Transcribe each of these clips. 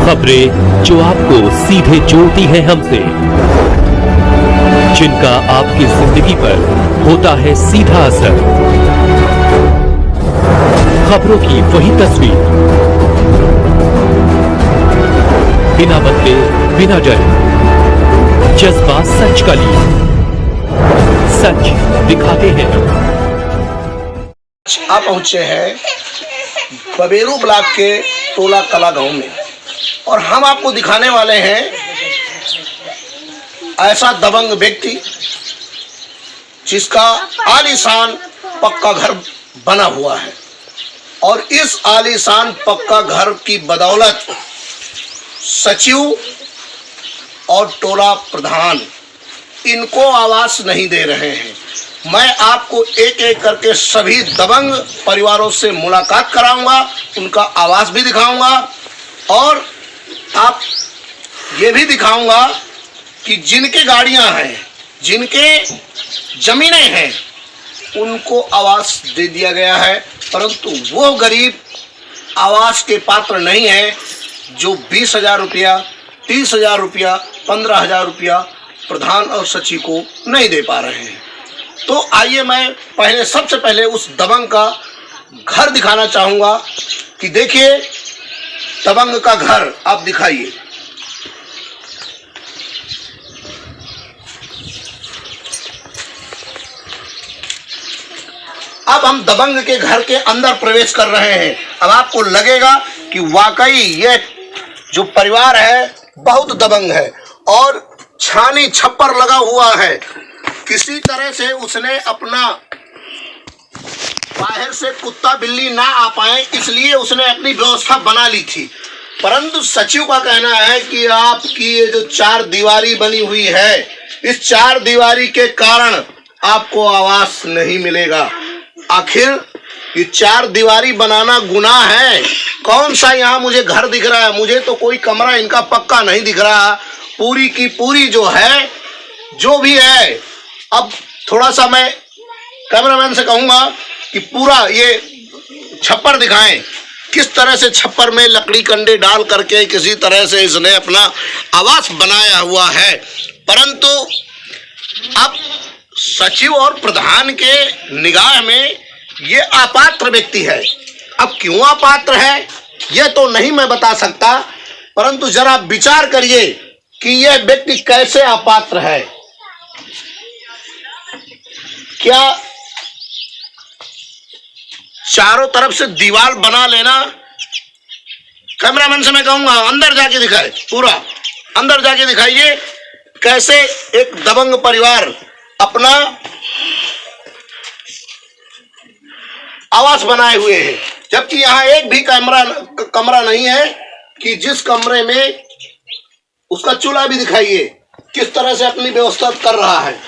खबरें जो आपको सीधे जोड़ती हैं हमसे, जिनका आपकी जिंदगी पर होता है सीधा असर। खबरों की वही तस्वीर, बिना बदले बिना डरे, जज्बा सच का लिए, सच दिखाते हैं हम। आप पहुंचे हैं बबेरू ब्लॉक के टोला कला गांव में और हम आपको दिखाने वाले हैं ऐसा दबंग व्यक्ति जिसका आलीशान पक्का घर बना हुआ है और इस आलीशान पक्का घर की बदौलत सचिव और टोला प्रधान इनको आवास नहीं दे रहे हैं। मैं आपको एक एक करके सभी दबंग परिवारों से मुलाकात कराऊंगा, उनका आवास भी दिखाऊंगा और आप ये भी दिखाऊंगा कि जिनके गाड़ियां हैं, जिनके जमीनें हैं, उनको आवास दे दिया गया है, परंतु वो गरीब आवास के पात्र नहीं है जो 20,000 रुपया, 30,000 रुपया, 15,000 रुपया प्रधान और सचिव को नहीं दे पा रहे हैं। तो आइए मैं सबसे पहले उस दबंग का घर दिखाना चाहूंगा कि देखिए दबंग का घर आप दिखाइए। अब हम दबंग के घर के अंदर प्रवेश कर रहे हैं। अब आपको लगेगा कि वाकई ये जो परिवार है बहुत दबंग है और छानी छप्पर लगा हुआ है। किसी तरह से उसने अपना बाहर से कुत्ता बिल्ली ना आ पाए इसलिए उसने अपनी व्यवस्था बना ली थी, परंतु सचिव का कहना है कि आपकी ये जो 4 दीवारी बनी हुई है, इस 4 दीवारी के कारण आपको आवास नहीं मिलेगा। आखिर ये 4 दीवारी बनाना गुनाह है? कौन सा यहाँ मुझे घर दिख रहा है? मुझे तो कोई कमरा इनका पक्का नहीं दिख रहा। पूरी की पूरी जो है, जो भी है, अब थोड़ा सा मैं कैमरामैन से कहूंगा कि पूरा ये छप्पर दिखाएं, किस तरह से छप्पर में लकड़ी कंडे डाल करके किसी तरह से इसने अपना आवास बनाया हुआ है। परंतु अब सचिव और प्रधान के निगाह में ये अपात्र व्यक्ति है। अब क्यों अपात्र है ये तो नहीं मैं बता सकता, परंतु जरा विचार करिए कि यह व्यक्ति कैसे अपात्र है। क्या चारों तरफ से दीवार बना लेना? कैमरामैन से मैं कहूंगा अंदर जाके दिखाए, पूरा अंदर जाके दिखाइए कैसे एक दबंग परिवार अपना आवास बनाए हुए है, जबकि यहाँ एक भी कमरा नहीं है कि जिस कमरे में उसका चूल्हा भी दिखाइए किस तरह से अपनी व्यवस्था कर रहा है।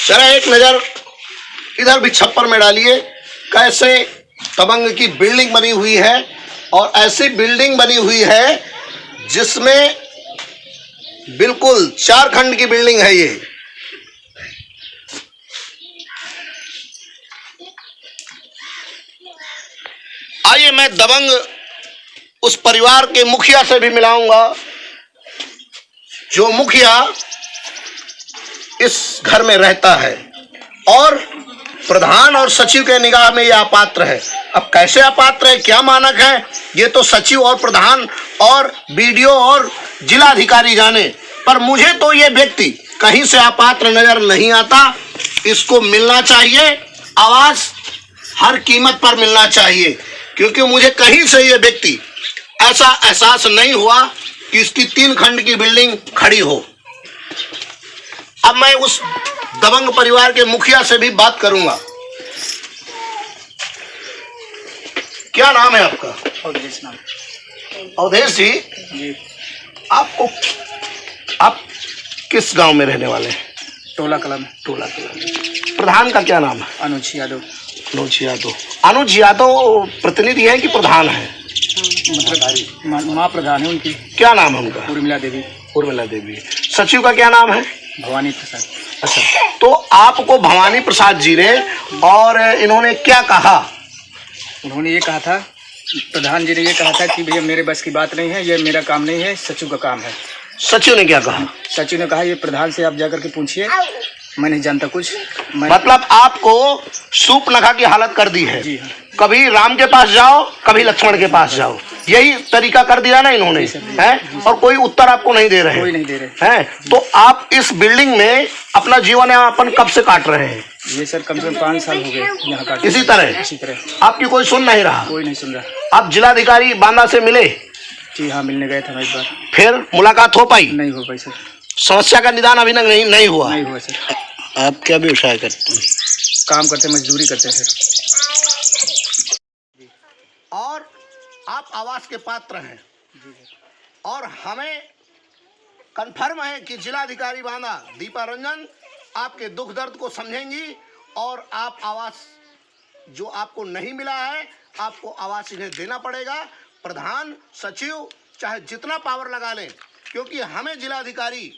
जरा एक नजर इधर भी छप्पर में डालिए कैसे दबंग की बिल्डिंग बनी हुई है और ऐसी बिल्डिंग बनी हुई है जिसमें बिल्कुल 4 खंड की बिल्डिंग है ये। आइए मैं दबंग उस परिवार के मुखिया से भी मिलाऊंगा, जो मुखिया इस घर में रहता है और प्रधान और सचिव के निगाह में यह अपात्र है। अब कैसे अपात्र है, क्या मानक है, ये तो सचिव और प्रधान और बीडीओ और जिलाधिकारी जाने, पर मुझे तो ये व्यक्ति कहीं से अपात्र नजर नहीं आता। इसको मिलना चाहिए आवास, हर कीमत पर मिलना चाहिए, क्योंकि मुझे कहीं से ये व्यक्ति ऐसा एहसास नहीं हुआ कि इसकी 3 खंड की बिल्डिंग खड़ी हो। अब मैं उस दबंग परिवार के मुखिया से भी बात करूंगा। क्या नाम है आपका? अवधेश नाम। अवधेश जी, आप किस गांव में रहने वाले हैं? टोला कला में। टोला कला। प्रधान का क्या नाम है? अनुज यादव। अनुज यादव। अनुज यादव प्रतिनिधि है कि प्रधान है? मतलब माँ प्रधान है उनकी। क्या नाम है उनका? उर्मिला देवी। उर्मिला देवी। सचिव का क्या नाम है? भवानी प्रसाद। अच्छा, तो आपको भवानी प्रसाद जी ने और इन्होंने क्या कहा? उन्होंने ये कहा था, प्रधान जी ने ये कहा था कि भैया मेरे बस की बात नहीं है, ये मेरा काम नहीं है, सचिव का काम है। सचिव ने क्या कहा? सचिव ने कहा ये प्रधान से आप जाकर के पूछिए, मैं नहीं जानता कुछ। मतलब आपको सूप नखा की हालत कर दी है। जी हाँ। कभी राम के पास जाओ, कभी लक्ष्मण के पास जाओ, यही तरीका कर दिया ना इन्होंने, हैं? और कोई उत्तर आपको नहीं दे रहे, कोई नहीं दे रहे हैं? तो आप इस बिल्डिंग में अपना जीवन यापन कब से काट रहे हैं? ये सर कम से कम 5 साल हो गए यहाँ काट। इसी तरह आपकी कोई सुन नहीं रहा? कोई नहीं सुन रहा। आप जिलाधिकारी बांदा से मिले? जी हाँ, मिलने गए थे मैं एक बार। फिर मुलाकात हो पाई? नहीं हो पाई सर। समस्या का निदान अभी तक नहीं हुआ? नहीं हुआ सर। आप क्या व्यवसाय करते हैं? काम करते, मजदूरी करते हैं सर। और आप आवास के पात्र हैं, और हमें कंफर्म है कि जिलाधिकारी बांदा दीपा रंजन आपके दुख दर्द को समझेंगी और आप आवास जो आपको नहीं मिला है, आपको आवास इन्हें देना पड़ेगा। प्रधान सचिव चाहे जितना पावर लगा लें, क्योंकि हमें जिलाधिकारी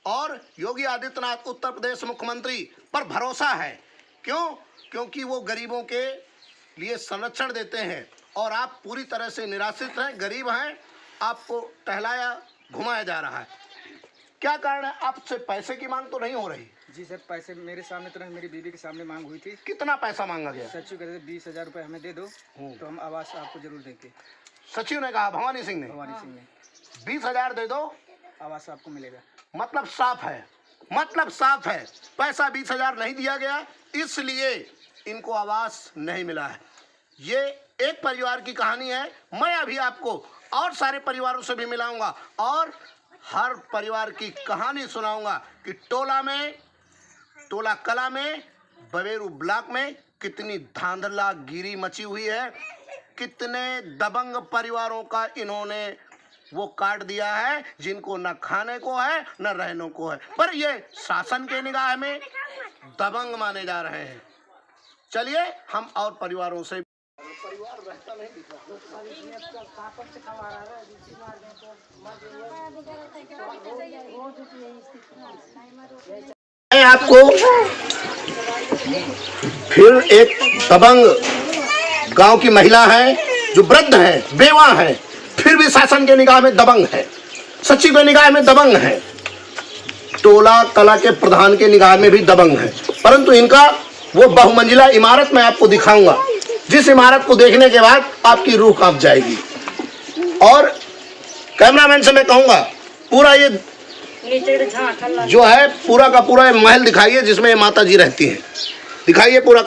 और योगी आदित्यनाथ उत्तर प्रदेश मुख्यमंत्री पर भरोसा है। क्यों? क्योंकि वो गरीबों के लिए संरक्षण देते हैं, और आप पूरी तरह से निराश्रित हैं, गरीब हैं, आपको टहलाया घुमाया जा रहा है। क्या कारण है? आपसे पैसे की मांग तो नहीं हो रही? जी सर, पैसे मेरे सामने तो नहीं, मेरी बीवी के सामने मांग हुई थी। कितना पैसा मांगा गया? सचिव कहते 20,000 रुपये हमें दे दो तो हम आवास आपको जरूर देंगे। सचिव ने कहा, भवानी सिंह ने? भवानी सिंह ने। 20,000 दे दो, आवास आपको मिलेगा। मतलब साफ है, मतलब साफ है, पैसा 20,000 नहीं दिया गया, इसलिए इनको आवास नहीं मिला है। ये एक परिवार की कहानी है। मैं अभी आपको और सारे परिवारों से भी मिलाऊंगा और हर परिवार की कहानी सुनाऊंगा कि टोला कला में, बवेरू ब्लॉक में कितनी धांधला गिरी मची हुई है, कितने दबंग परिवारों का इन्होंने वो काट दिया है, जिनको न खाने को है न रहने को है, पर ये शासन के निगाह में दबंग माने जा रहे हैं। चलिए हम और परिवारों से परिवार रहता नहीं दिख रहा। आपको फिर एक दबंग गांव की महिला है जो वृद्ध है, बेवा है, फिर भी शासन के निगाह में दबंग है, सचिव के निगाह में दबंग है, टोला कला के प्रधान के निगाह में भी दबंग है, परंतु इनका वो बहुमंजिला इमारत मैं आपको दिखाऊंगा, जिस इमारत को देखने के बाद आपकी रूह कांप जाएगी। और कैमरामैन से मैं कहूंगा पूरा ये जो है पूरा का पूरा महल दिखाइए जिसमें ये माता जी रहती हैं, दिखाइए पूरा।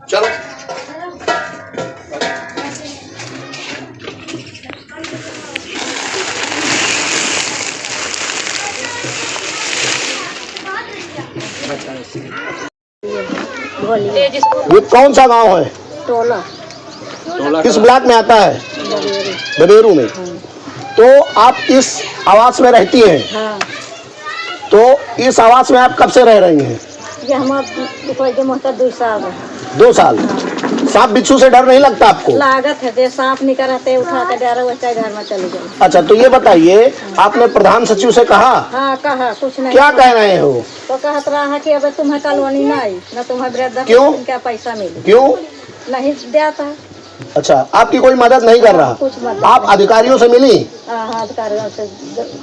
चलो ये कौन सा गांव है? टोला। किस ब्लॉक में आता है? बवेरू में। तो आप इस आवास में रहती हैं? हाँ। तो इस आवास में आप कब से रह रही हैं? ये हम 2 साल है। 2 साल। सांप बिच्छू से डर नहीं लगता आपको? लागत है, सांप निकल रहते उठा के डर चाहे घर में चले जाओ। अच्छा, तो ये बताइए आपने प्रधान सचिव से कहा? हाँ कहा, कुछ नहीं। क्या कह रहे हो? तो कहत रहा कि अब तुम्हें कॉलोनी ना आई न तुम्हें वृद्ध क्यों? क्या पैसा मिले? क्यों नहीं देता। अच्छा, आपकी कोई मदद नहीं कर रहा? कुछ मदद। आप अधिकारियों से मिली? हाँ, अधिकारियों से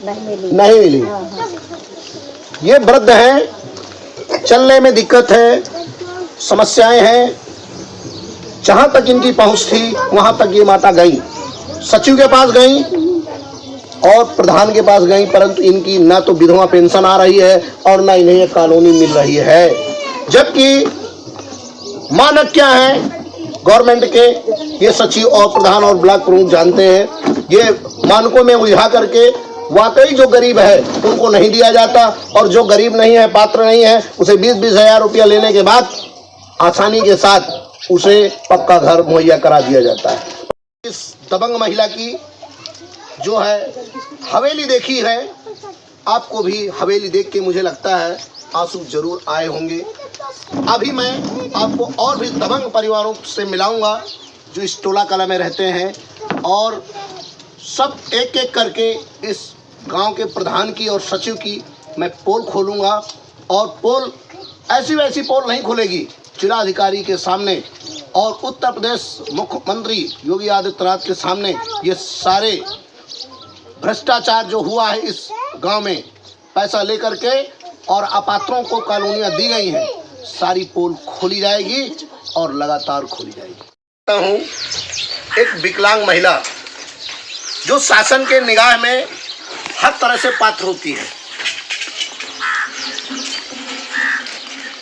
नहीं मिली। नहीं मिली। हाँ। ये वृद्ध हैं, चलने में दिक्कत है, समस्याएं हैं, जहां तक इनकी पहुंच थी वहां तक ये माता गई, सचिव के पास गई और प्रधान के पास गई, परंतु इनकी ना तो विधवा पेंशन आ रही है और ना इन्हें कॉलोनी मिल रही है। जबकि मानक क्या है गवर्नमेंट के, ये सचिव और प्रधान और ब्लॉक प्रमुख जानते हैं। ये मानकों में उलझा करके वाकई जो गरीब है उनको नहीं दिया जाता, और जो गरीब नहीं है, पात्र नहीं है, उसे 20-20 हजार रुपया लेने के बाद आसानी के साथ उसे पक्का घर मुहैया करा दिया जाता है। इस दबंग महिला की जो है हवेली देखी है, आपको भी हवेली देख के मुझे लगता है आंसू जरूर आए होंगे। अभी मैं आपको और भी दबंग परिवारों से मिलाऊंगा जो इस टोला कला में रहते हैं, और सब एक एक करके इस गांव के प्रधान की और सचिव की मैं पोल खोलूंगा, और पोल ऐसी वैसी पोल नहीं खुलेगी, जिलाधिकारी के सामने और उत्तर प्रदेश मुख्यमंत्री योगी आदित्यनाथ के सामने ये सारे भ्रष्टाचार जो हुआ है इस गांव में, पैसा लेकर के और अपात्रों को कॉलोनियां दी गई हैं, सारी पोल खोली जाएगी और लगातार खोली जाएगी। हूँ एक विकलांग महिला जो शासन के निगाह में हर तरह से पात्र होती है।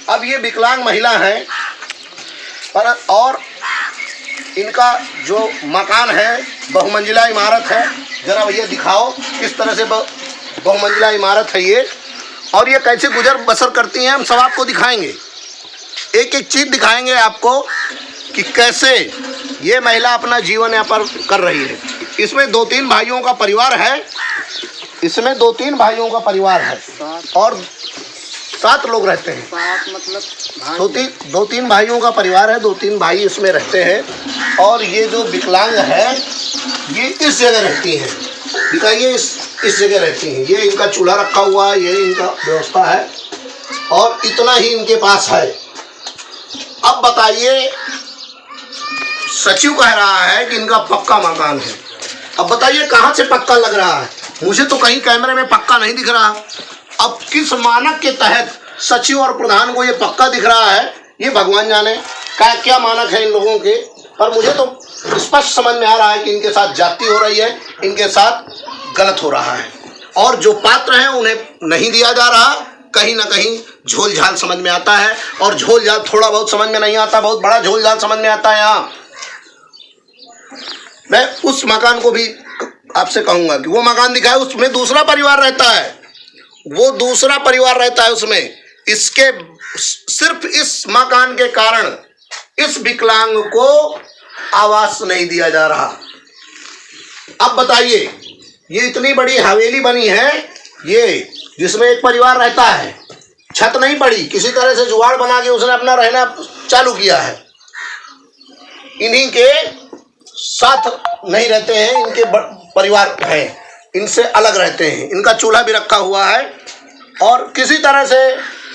अब ये विकलांग महिला है पर, और इनका जो मकान है बहुमंजिला इमारत है। जरा भैया दिखाओ किस तरह से बहुमंजिला इमारत है ये, और ये कैसे गुजर बसर करती हैं, हम सब आपको दिखाएंगे। एक एक चीज़ दिखाएंगे आपको कि कैसे ये महिला अपना जीवन यापन कर रही है। इसमें 2-3 भाइयों का परिवार है, इसमें 2-3 भाइयों का परिवार है और 7 लोग रहते हैं। मतलब 2-3 भाइयों का परिवार है, 2-3 भाई इसमें रहते हैं। और ये जो विकलांग है ये इस जगह रहती हैं, दिखाइए इस जगह रहती हैं। ये इनका चूल्हा रखा हुआ है, ये इनका व्यवस्था है और इतना ही इनके पास है। अब बताइए, सचिव कह रहा है कि इनका पक्का मकान है। अब बताइए कहाँ से पक्का लग रहा है? मुझे तो कहीं कैमरे में पक्का नहीं दिख रहा। अब किस मानक के तहत सचिव और प्रधान को ये पक्का दिख रहा है, ये भगवान जाने क्या मानक है इन लोगों के। पर मुझे तो स्पष्ट समझ में आ रहा है कि इनके साथ जाति हो रही है, इनके साथ गलत हो रहा है, और जो पात्र हैं उन्हें नहीं दिया जा रहा। कहीं ना कहीं झोल झाल समझ में आता है, और झोल झाल थोड़ा बहुत समझ में नहीं आता, बहुत बड़ा झोल झाल समझ में आता है। यहाँ मैं उस मकान को भी आपसे कहूंगा कि वो मकान दिखाए, उसमें दूसरा परिवार रहता है, वो दूसरा परिवार रहता है उसमें। इसके सिर्फ इस मकान के कारण इस विकलांग को आवास नहीं दिया जा रहा। अब बताइए, ये इतनी बड़ी हवेली बनी है ये, जिसमें एक परिवार रहता है, छत नहीं पड़ी, किसी तरह से जुगाड़ बना के उसने अपना रहना चालू किया है। इन्हीं के साथ नहीं रहते हैं, इनके परिवार है, इनसे अलग रहते हैं। इनका चूल्हा भी रखा हुआ है और किसी तरह से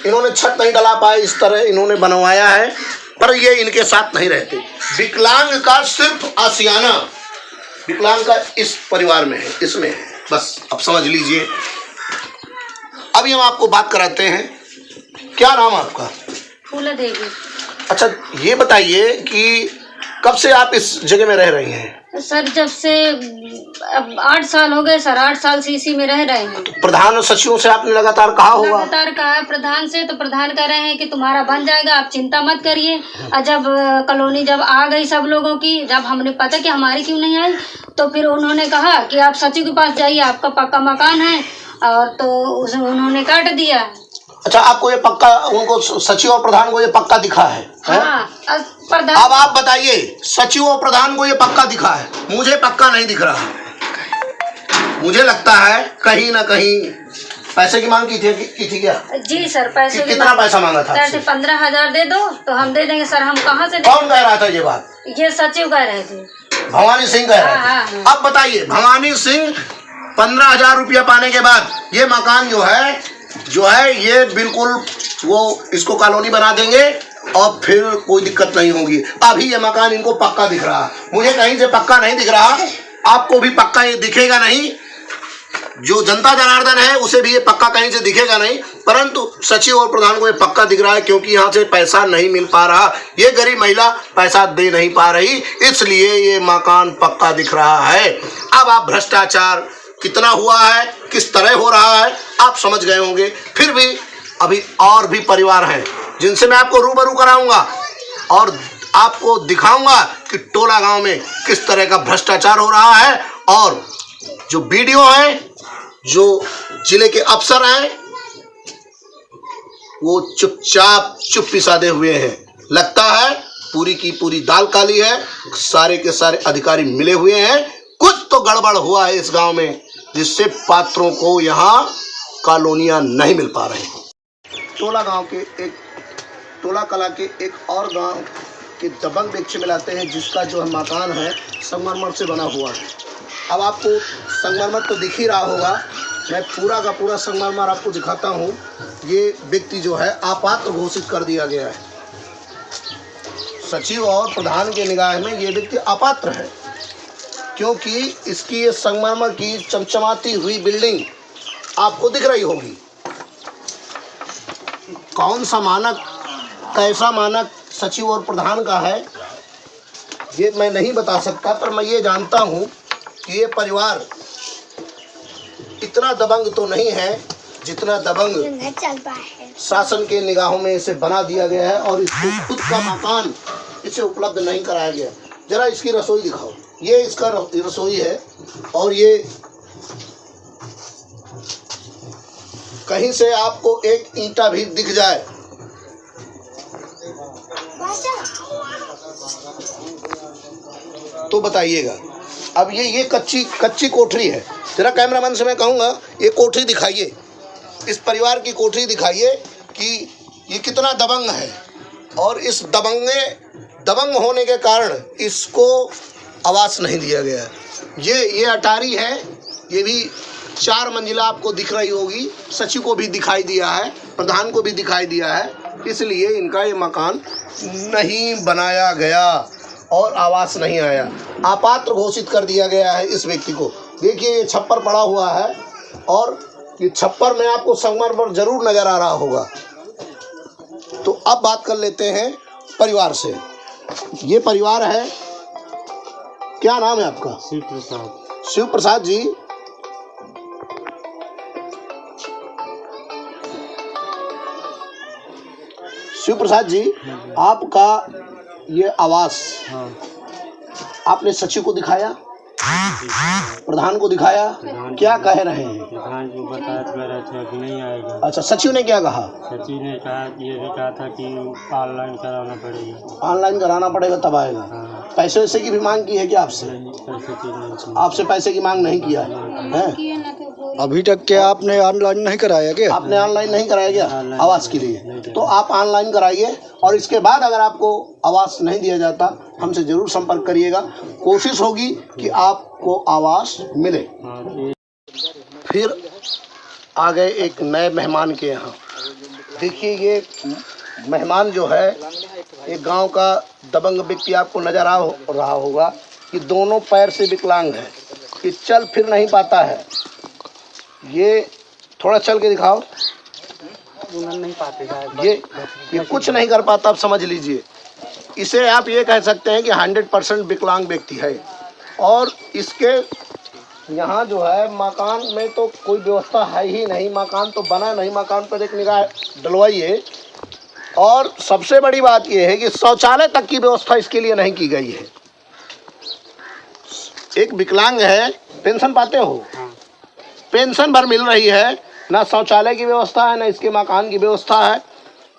इन्होंने छत नहीं डला पाए, इस तरह इन्होंने बनवाया है, पर ये इनके साथ नहीं रहते। विकलांग का सिर्फ आशियाना विकलांग का इस परिवार में है, इसमें है, बस अब समझ लीजिए। अभी हम आपको बात कराते हैं। क्या नाम आपका? फूला देवी। अच्छा, ये बताइए कि कब से आप इस जगह में रह रही हैं? सर जब से अब 8 साल हो गए सर, 8 साल से इसी में रह रहे हैं। तो प्रधान और सचिवों से आपने लगातार कहा होगा? लगातार कहा प्रधान से, तो प्रधान कह रहे हैं कि तुम्हारा बन जाएगा, आप चिंता मत करिए। और जब कॉलोनी जब आ गई सब लोगों की, जब हमने पता कि हमारी क्यों नहीं आई, तो फिर उन्होंने कहा कि आप सचिव के पास जाइए, आपका पक्का मकान है, और तो उन्होंने काट दिया। अच्छा, आपको ये पक्का, उनको सचिव और प्रधान को ये पक्का दिखा है? हाँ, प्रधान। अब आप बताइए, सचिव और प्रधान को ये पक्का दिखा है, मुझे पक्का नहीं दिख रहा। मुझे लगता है कहीं ना कहीं पैसे की मांग की थी क्या? जी सर, पैसे कितना पैसा मांगा था? सर 15,000 दे दो तो हम दे देंगे। सर हम कहाँ से? कौन कह रहा था ये बात? ये सचिव कह रहे थे, भवानी सिंह कह रहे थे। हाँ। अब बताइए, भवानी सिंह 15,000 रुपया पाने के बाद ये मकान जो है ये बिल्कुल वो इसको कॉलोनी बना देंगे और फिर कोई दिक्कत नहीं होगी। अभी ये मकान इनको पक्का दिख रहा, मुझे कहीं से पक्का नहीं दिख रहा, आपको भी पक्का ये दिखेगा नहीं। जो जनता जनार्दन है उसे भी ये पक्का कहीं से दिखेगा नहीं, परंतु सचिव और प्रधान को ये पक्का दिख रहा है, क्योंकि यहाँ से पैसा नहीं मिल पा रहा। ये गरीब महिला पैसा दे नहीं पा रही, इसलिए ये मकान पक्का दिख रहा है। अब आप भ्रष्टाचार कितना हुआ है, किस तरह हो रहा है, आप समझ गए होंगे। फिर भी अभी और भी परिवार हैं जिनसे मैं आपको रूबरू कराऊंगा और आपको दिखाऊंगा कि टोला गांव में किस तरह का भ्रष्टाचार हो रहा है। और जो वीडियो है जो जिले के अफसर हैं वो चुपचाप चुप्पी साधे हुए हैं। लगता है पूरी की पूरी दाल काली है, सारे के सारे अधिकारी मिले हुए हैं। कुछ तो गड़बड़ हुआ है इस गांव में जिससे पात्रों को यहाँ कॉलोनियां नहीं मिल पा रहे। टोला कला के एक और गांव के दबंग व्यक्ति मिलाते हैं जिसका जो मकान है संगमरमर से बना हुआ है। अब आपको संगमरमर तो दिख ही रहा होगा, मैं पूरा का पूरा संगमरमर आपको दिखाता हूँ। ये व्यक्ति जो है अपात्र घोषित कर दिया गया है। सचिव और प्रधान के निगाह में ये व्यक्ति अपात्र है क्योंकि इसकी ये संगमरमर की चमचमाती हुई बिल्डिंग आपको दिख रही होगी। कौन सा मानक, कैसा मानक सचिव और प्रधान का है ये मैं नहीं बता सकता, पर मैं ये जानता हूँ कि ये परिवार इतना दबंग तो नहीं है जितना दबंग शासन के निगाहों में इसे बना दिया गया है और इसको खुद का मकान इसे उपलब्ध नहीं कराया गया। जरा इसकी रसोई दिखाओ। ये इसका रसोई है और ये कहीं से आपको एक ईंटा भी दिख जाए तो बताइएगा। अब ये कच्ची कोठरी है। जरा कैमरामैन से मैं कहूँगा ये कोठरी दिखाइए, इस परिवार की कोठरी दिखाइए कि ये कितना दबंग है। और इस दबंग होने के कारण इसको आवास नहीं दिया गया। ये अटारी है, ये भी 4 मंजिला आपको दिख रही होगी। सचिव को भी दिखाई दिया है, प्रधान को भी दिखाई दिया है, इसलिए इनका ये मकान नहीं बनाया गया और आवास नहीं आया। अपात्र घोषित कर दिया गया है इस व्यक्ति को। देखिए ये छप्पर पड़ा हुआ है और ये छप्पर में आपको संगमरमर जरूर नजर आ रहा होगा। तो अब बात कर लेते हैं परिवार से। ये परिवार है, क्या नाम है आपका? शिव प्रसाद। शिव प्रसाद जी, शिव प्रसाद जी, आपका ये आवास आपने सचिव को दिखाया, प्रधान को दिखाया, क्या कह रहे हैं? प्रधान को बताया था कि नहीं आएगा। अच्छा, सचिव ने क्या कहा? सचिव ने कहा, ये भी कहा था कि ऑनलाइन कराना पड़ेगा। ऑनलाइन कराना पड़ेगा तब आएगा। हाँ। पैसे वैसे की भी मांग की है क्या आपसे? पैसे की नहीं। आपसे पैसे की मांग नहीं किया है? अभी तक क्या आपने ऑनलाइन नहीं कराया क्या? आपने ऑनलाइन नहीं कराया गया आवास के लिए? तो आप ऑनलाइन कराइए और इसके बाद अगर आपको आवास नहीं दिया जाता हमसे जरूर संपर्क करिएगा। कोशिश होगी कि आपको आवास मिले। फिर आ गए एक नए मेहमान के यहाँ। देखिए ये मेहमान जो है एक गांव का दबंग व्यक्ति आपको नजर आ रहा होगा कि दोनों पैर से विकलांग है, ये चल फिर नहीं पाता है। ये थोड़ा चल के दिखाओ। नहीं पाते ये कुछ नहीं कर पाता। आप समझ लीजिए इसे आप ये कह सकते हैं कि 100% विकलांग व्यक्ति है। और इसके यहाँ जो है मकान में तो कोई व्यवस्था है ही नहीं, मकान तो बना नहीं, मकान पर एक निगाह डलवाइए। और सबसे बड़ी बात यह है कि शौचालय तक की व्यवस्था इसके लिए नहीं की गई है। एक विकलांग है, पेंशन पाते हो? पेंशन भर मिल रही है, ना शौचालय की व्यवस्था है, ना इसके मकान की व्यवस्था है,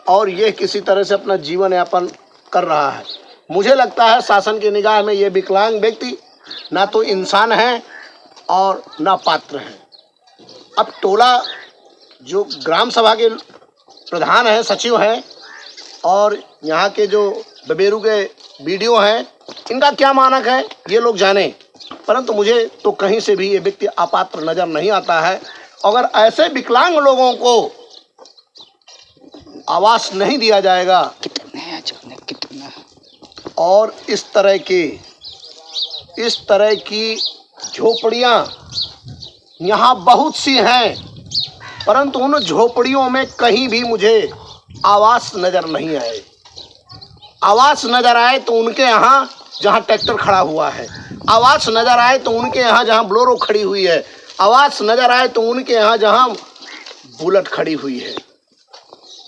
और ये किसी तरह से अपना जीवन यापन कर रहा है। मुझे लगता है शासन की निगाह में ये विकलांग व्यक्ति ना तो इंसान है और ना पात्र है। अब टोला जो ग्राम सभा के प्रधान हैं, सचिव हैं, और यहाँ के जो बबेरू के बीडीओ हैं, इनका क्या मानक है ये लोग जाने, परंतु मुझे तो कहीं से भी ये व्यक्ति अपात्र नजर नहीं आता है। अगर ऐसे विकलांग लोगों को आवास नहीं दिया जाएगा और इस तरह की झोपड़ियां यहाँ बहुत सी हैं, परंतु उन झोपड़ियों में कहीं भी मुझे आवास नजर नहीं आए। आवास नजर आए तो उनके यहाँ जहाँ ट्रैक्टर खड़ा हुआ है, आवास नजर आए तो उनके यहाँ जहाँ ब्लोरो खड़ी हुई है, आवास नजर आए तो उनके यहाँ जहाँ बुलेट खड़ी हुई है।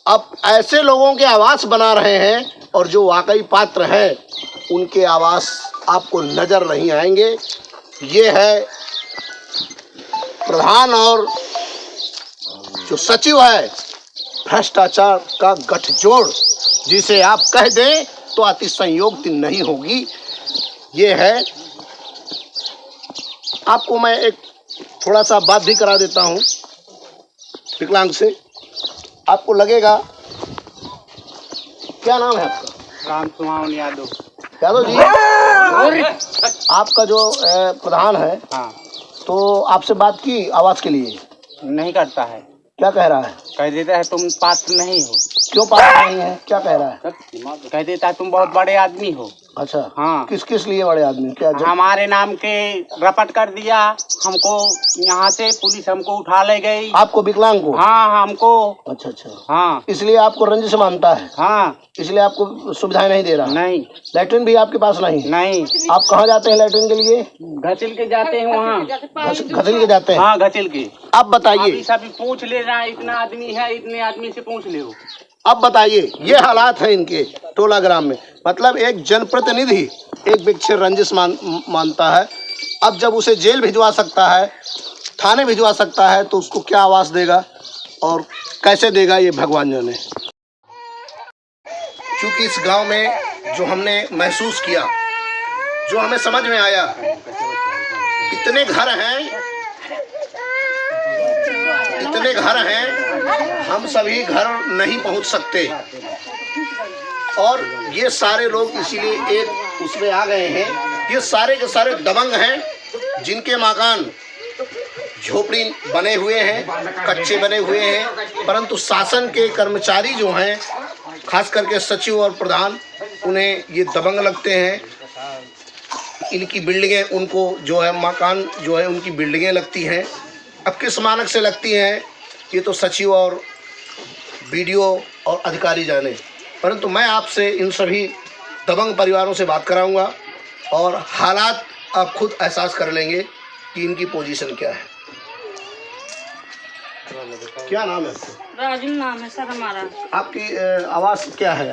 अब ऐसे लोगों के आवास बना रहे हैं और जो वाकई पात्र हैं उनके आवास आपको नजर नहीं आएंगे। ये है प्रधान और जो सचिव है भ्रष्टाचार का गठजोड़, जिसे आप कह दें तो अति संयोक्ति नहीं होगी। ये है, आपको मैं एक थोड़ा सा बात भी करा देता हूँ विकलांग से, आपको लगेगा। क्या नाम है आपका? राम सुहावन यादव। यादव जी, आपका जो प्रधान है, हाँ, तो आपसे बात की आवास के लिए? नहीं करता है, क्या कह रहा है? कह देता है तुम पात्र नहीं हो। क्यों पात्र नहीं है? क्या कह रहा है? कह देता है तुम बहुत बड़े आदमी हो। अच्छा, हाँ। किस किस लिए बड़े आदमी? क्या हमारे नाम के रपट कर दिया, हमको यहाँ से पुलिस हमको उठा ले गई। आपको विकलांग को? हाँ, हमको। अच्छा अच्छा, हाँ, इसलिए आपको रंजिश मानता है? हाँ, इसलिए आपको सुविधाएं नहीं दे रहा? नहीं। लैट्रिन भी आपके पास नहीं? नहीं। आप कहाँ जाते हैं लैट्रिन के लिए? घसिल के जाते हैं वहाँ। घसिल के जाते हैं? हाँ, घसिल के। अब बताइए, सभी पूछ ले रहा है, इतना आदमी है, इतने आदमी से पूछ ले। अब बताइए, ये हालात है इनके टोला ग्राम में। मतलब एक जनप्रतिनिधि एक व्यक्ति से रंजिश मानता है, अब जब उसे जेल भिजवा सकता है, थाने भिजवा सकता है, तो उसको क्या आवास देगा और कैसे देगा, ये भगवान जाने। क्योंकि इस गांव में जो हमने महसूस किया, जो हमें समझ में आया, इतने घर हैं, इतने घर हैं, हम सभी घर नहीं पहुंच सकते, और ये सारे लोग इसीलिए एक उसमें आ गए हैं। ये सारे के सारे दबंग हैं, जिनके मकान झोपड़ी बने हुए हैं, कच्चे बने हुए हैं, परंतु शासन के कर्मचारी जो हैं, खास करके सचिव और प्रधान, उन्हें ये दबंग लगते हैं। इनकी बिल्डिंगें, उनको जो है मकान जो है उनकी बिल्डिंगें लगती हैं। अब किस मानक से लगती हैं, ये तो सचिव और बीडीओ और अधिकारी जाने, परंतु मैं आपसे इन सभी दबंग परिवारों से बात कराऊंगा और हालात आप खुद एहसास कर लेंगे कि इनकी पोजीशन क्या है। क्या नाम है आपका? राजू नाम है सर हमारा। आपकी आवास क्या है?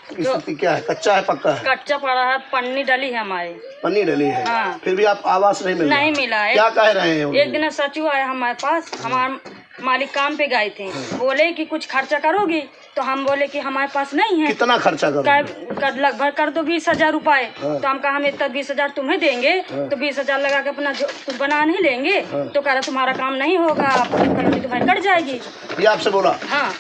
की स्थिति क्या है? कच्चा है, पक्का है? कच्चा पड़ा है, पन्नी डली है हमारे। पन्नी डली है? हाँ। फिर भी आप आवास नहीं मिला? नहीं मिला है। क्या कह रहे हैं? एक दिन सचिव आया हमारे पास, हमारे मालिक काम पे गए थे, बोले कि कुछ खर्चा करोगी, तो हम बोले कि हमारे पास नहीं है। कितना खर्चा करोगे? लगभग कर दो 20,000 रुपए। तो हम कहा हम इतना 20,000 तुम्हें देंगे, तो 20,000 लगा के अपना तुम बना नहीं लेंगे, तो कह रहा तुम्हारा काम नहीं होगा, कलोनी तुम्हारी कट जाएगी। ये आपसे बोला? हाँ,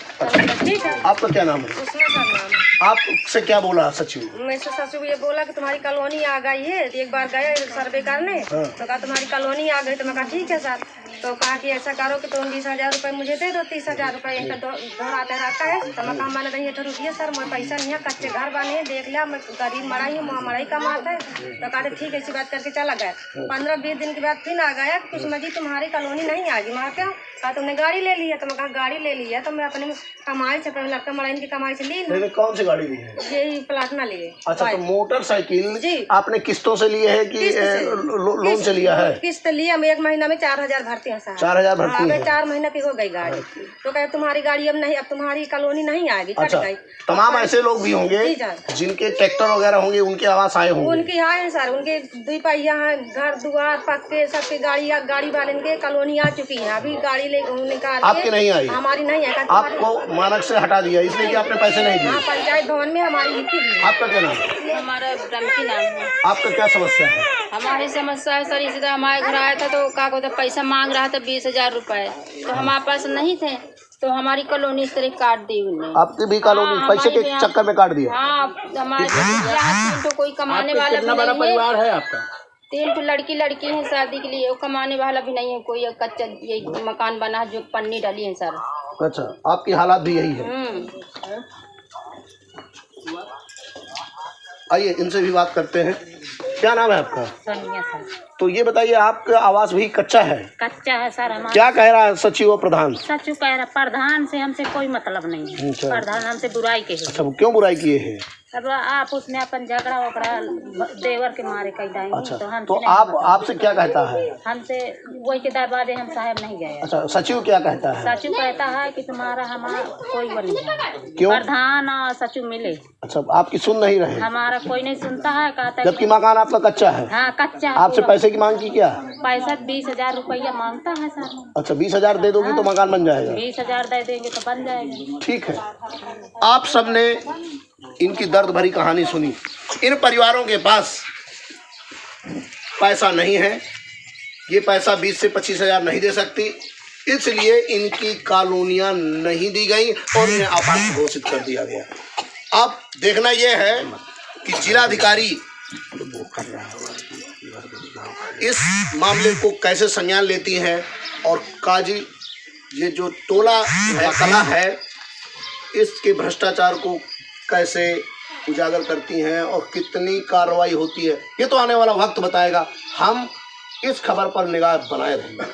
ठीक है। आपका क्या नाम है? उसमें सर नाम। आपसे क्या बोला सचिव? मैं से सचिव ये बोला कि तुम्हारी कॉलोनी आ गई है, एक बार गए सर्वे करने, तो कहा तुम्हारी कॉलोनी आ गई, तो मैं कहा ठीक है सर। तो कहा कि ऐसा करो कि तुम 20,000 रुपये मुझे दे दो, 30,000 रुपये इनका दोहराते रहता है। तो मैं कहा मैंने नहीं तो रुकिए सर, मैं पैसा नहीं है, कच्चे घर बने, देख लिया, मैं गरीब मराई हूँ, वहाँ मराई कमाता है। तो कहते ठीक है, ऐसी बात करके चला गया। 15-20 दिन के बाद फिर आ गया, कुछ मजी तुम्हारी कॉलोनी नहीं आ गई। मैं क्या कहा तुमने गाड़ी ले ली है? तो मैं कहा गाड़ी ले ली है, तो मैं अपने कमाई से, अपने लड़का मराई की कमाई से ली। कौन सी गाड़ी ली है? यही प्लाटना लिए। अच्छा, तो मोटरसाइकिल जी आपने किस्तों से लिए है कि लोन से लिया है? किस्त लिया, हम 1 महीना में 4,000 भरते हैं साहब। 4,000 भरती है? 4 महीना की हो गई गाड़ी। तो कहे तुम्हारी गाड़ी अब नहीं, अब तुम्हारी कॉलोनी नहीं आएगी, कट अच्छा, गई। तमाम ऐसे लोग भी होंगे जिनके ट्रैक्टर वगैरह होंगे, उनके आवास आए होंगे? उनके आए हैं सर, उनके 2 पहिया हैं, घर दुआर पक्के सबके, गाड़ी वाले के कॉलोनी आ चुकी है। अभी गाड़ी निकाल, आपकी नहीं आई? हमारी नहीं है। आपको मानक से हटा दिया इसलिए कि आपने पैसे नहीं दिए? हाँ, पंचायत भवन में हमारी लिखी हुई है। आपका क्या नाम है? हमारा रमकी नाम है। आपका क्या समस्या है? हमारी समस्या है सर, इसी तरह हमारे घर आया था, तो क्या कहते पैसा मांग रहा था 20,000 रुपए, तो हमारे पास नहीं थे, तो हमारी कॉलोनी इस तरह काट दी उन्होंने। आपकी भी कॉलोनी पैसे के चक्कर में काट दिया? हाँ, हमारे यहाँ तो कोई कमाने वाला भी नहीं है। परिवार है आपका? 3 तो लड़की है शादी के लिए, वो कमाने वाला भी नहीं है कोई, कच्चा ये मकान बना जो पन्नी डाली है सर। अच्छा, आपकी हालात भी यही है? आइए इनसे भी बात करते हैं। क्या नाम है आपका? सोनिया सर। तो ये बताइए, आपका आवास भी कच्चा है? कच्चा है सर हमारा। क्या कह रहा है सचिव और प्रधान? सचिव कह रहा प्रधान से हमसे कोई मतलब नहीं है। अच्छा। प्रधान हमसे बुराई के है। अच्छा, वो क्यों बुराई किए हैं? अब आप उसमें अपन झगड़ा वगड़ा देवर के मारे कही जाएंगे। अच्छा, तो हम तो आप आपसे क्या कहता है? हमसे वही के दरवाजे हम साहब नहीं गए। अच्छा, सचिव क्या कहता है? सचिव कहता है कि तुम्हारा हमारा कोई बनी है, क्यों? प्रधान और सचिव मिले। अच्छा, आपकी सुन नहीं रहे? हमारा कोई नहीं सुनता है, कहता है जबकि मकान आपका कच्चा है। हाँ कच्चा है आपसे पूरा। पैसे की मांग की क्या? पैसा 20,000 रुपया मांगता है सर। अच्छा, 20,000 दे दोगी तो मकान बन जाएगा? 20,000 दे देंगे तो बन जाएगा। ठीक है। आप सबने इनकी दर्द भरी कहानी सुनी। इन परिवारों के पास पैसा नहीं है, ये पैसा 20 से 25,000 नहीं दे सकती, इसलिए इनकी कॉलोनियां नहीं दी गई और इन्हें अपात्र घोषित कर दिया गया। अब देखना यह है कि जिलाधिकारी इस मामले को कैसे संज्ञान लेती है और काजी ये जो टोला है कला है इसके भ्रष्टाचार को कैसे उजागर करती हैं और कितनी कार्रवाई होती है, ये तो आने वाला वक्त बताएगा। हम इस खबर पर निगाह बनाए रहेंगे।